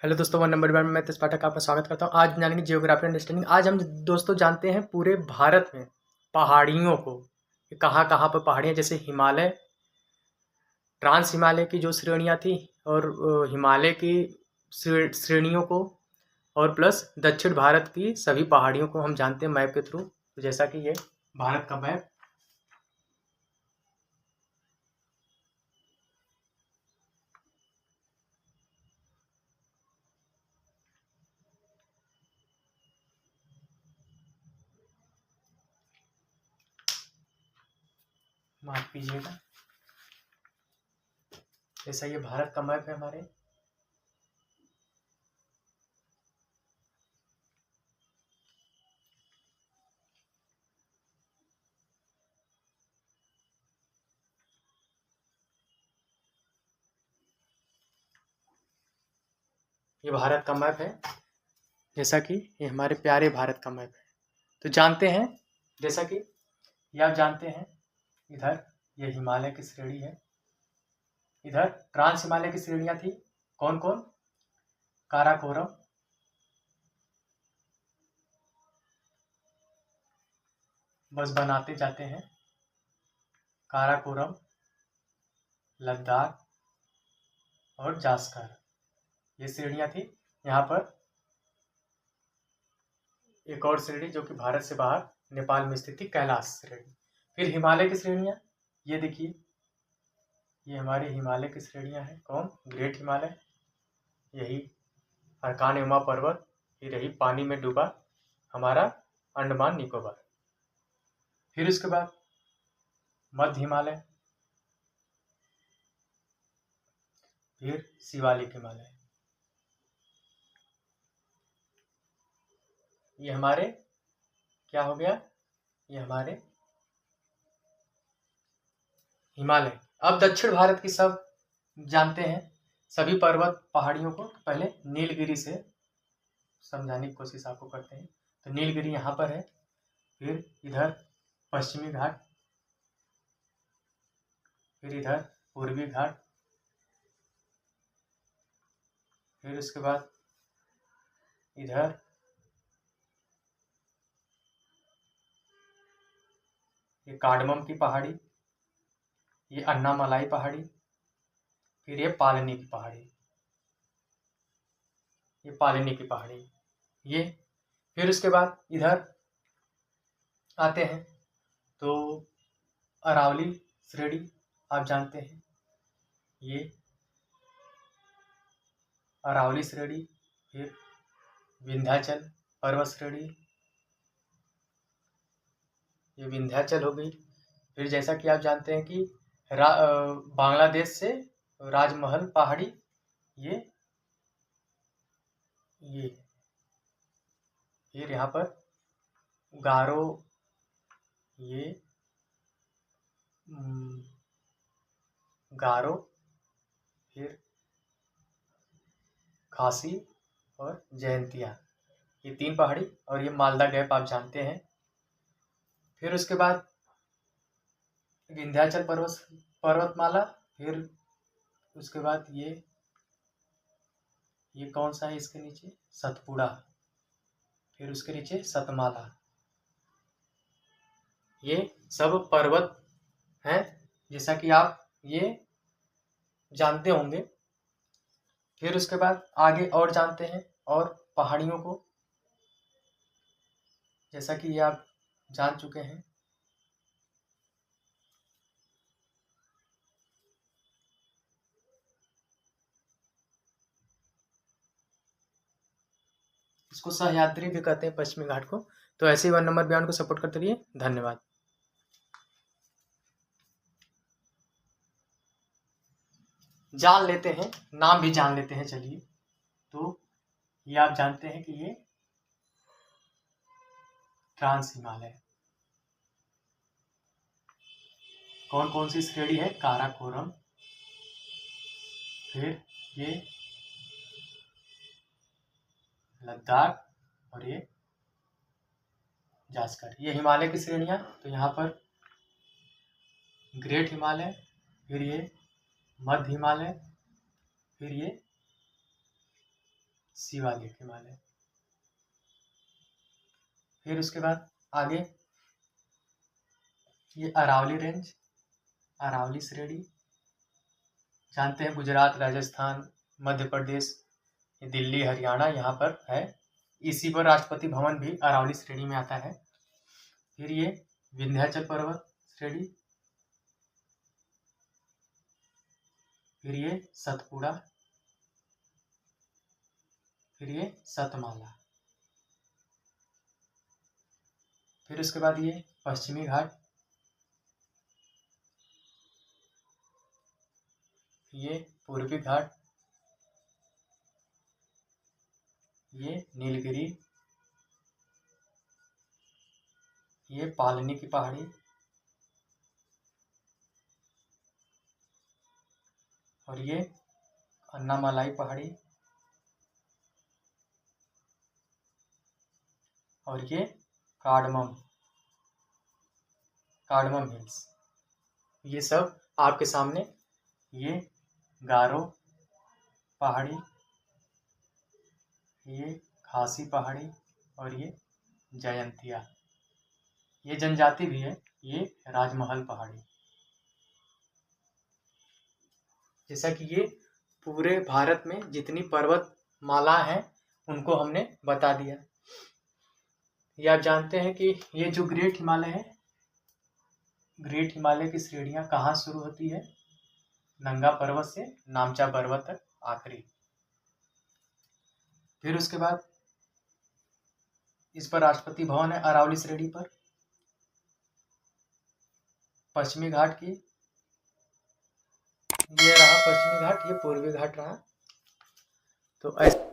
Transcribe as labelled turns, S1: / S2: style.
S1: Hello दोस्तों, 1 number में मैं तेज पाठक आपका स्वागत करता हूँ। आज जानेंगे जियोग्राफी अंडरस्टैंडिंग। आज हम दोस्तों जानते हैं पूरे भारत में पहाड़ियों को, कि कहाँ कहाँ पर पहाड़ियाँ, जैसे हिमालय, ट्रांस हिमालय की जो श्रेणियाँ थी, और हिमालय की श्रेणियों को, और प्लस दक्षिण भारत की सभी पहाड़ियों को हम जानते हैं मैप के थ्रू। तो जैसा कि ये भारत का मैप, माफ कीजिएगा, जैसा ये भारत का मैप है हमारे, ये भारत का मैप है। जैसा कि ये हमारे प्यारे भारत का मैप है। तो जानते हैं, जैसा कि ये आप जानते हैं, इधर ये हिमालय की श्रेणी है, इधर ट्रांस हिमालय की श्रेणियां थी। कौन कौन? काराकोरम, बस बनाते जाते हैं, काराकोरम, लद्दाख और जास्कर, ये श्रेणियां थी। यहाँ पर एक और श्रेणी जो कि भारत से बाहर नेपाल में स्थित थी, कैलाश श्रेणी। फिर हिमालय की श्रेणियां, ये देखिए, ये हमारी हिमालय की श्रेणियां हैं। कौन? ग्रेट हिमालय, यही अरकान यमा पर्वत, ये रही पानी में डूबा हमारा अंडमान निकोबार। फिर उसके बाद मध्य हिमालय, फिर शिवालिक हिमालय, ये हमारे क्या हो गया, ये हमारे हिमालय। अब दक्षिण भारत की सब जानते हैं, सभी पर्वत पहाड़ियों को पहले नीलगिरी से समझाने की कोशिश आपको करते हैं। तो नीलगिरी यहाँ पर है, फिर इधर पश्चिमी घाट, फिर इधर पूर्वी घाट, फिर उसके बाद इधर ये कार्डमम की पहाड़ी, ये अन्नामलाई पहाड़ी, फिर ये पालनी की पहाड़ी, ये पालनी की पहाड़ी, ये। फिर उसके बाद इधर आते हैं तो अरावली श्रेणी आप जानते हैं, ये अरावली श्रेणी, फिर विंध्याचल पर्वत श्रेणी, ये विंध्याचल हो गई। फिर जैसा कि आप जानते हैं कि बांग्लादेश से राजमहल पहाड़ी, ये ये फिर यहाँ पर गारो, ये गारो, फिर खासी और जयंतिया, ये 3 पहाड़ी, और ये मालदा गैप आप जानते हैं। फिर उसके बाद विंध्याचल पर्वतमाला, फिर उसके बाद ये कौन सा है इसके नीचे? सतपुड़ा, फिर उसके नीचे सतमाला, ये सब पर्वत हैं, जैसा कि आप ये जानते होंगे। फिर उसके बाद आगे और जानते हैं और पहाड़ियों को, जैसा कि ये आप जान चुके हैं। इसको सह्याद्री भी कहते हैं, पश्चिमी घाट को। तो ऐसे ही 1 नंबर बयान को सपोर्ट करते रहिए। धन्यवाद। जान लेते हैं, नाम भी जान लेते हैं, चलिए। तो ये आप जानते हैं कि ये ट्रांस हिमालय, कौन कौन सी श्रेणी है? काराकोरम, फिर ये लद्दाख, और ये जास्कर, ये हिमालय की श्रेणियां। तो यहाँ पर ग्रेट हिमालय, फिर ये मध्य हिमालय, फिर ये शिवालिक हिमालय। फिर उसके बाद आगे ये अरावली रेंज, अरावली श्रेणी, जानते हैं गुजरात, राजस्थान, मध्य प्रदेश, दिल्ली, हरियाणा यहाँ पर है। इसी पर राष्ट्रपति भवन भी अरावली श्रेणी में आता है। फिर ये विंध्याचल पर्वत श्रेणी, फिर ये सतपुड़ा, फिर ये सतमाला, फिर उसके बाद ये पश्चिमी घाट, ये पूर्वी घाट, ये नीलगिरी, ये पालनी की पहाड़ी, और ये अन्नामलाई पहाड़ी, और ये कार्डमम हिल्स। ये सब आपके सामने, ये गारो पहाड़ी, ये खासी पहाड़ी, और ये जयंतिया, ये जनजाति भी है, ये राजमहल पहाड़ी। जैसा कि ये पूरे भारत में जितनी पर्वत माला है उनको हमने बता दिया। ये आप जानते हैं कि ये जो ग्रेट हिमालय है, ग्रेट हिमालय की श्रेणियां कहाँ शुरू होती है? नंगा पर्वत से नामचा पर्वत तक आखिरी। फिर उसके बाद इस पर राष्ट्रपति भवन है अरावली श्रेणी पर। पश्चिमी घाट की, ये रहा पश्चिमी घाट, ये पूर्वी घाट रहा। तो ऐसे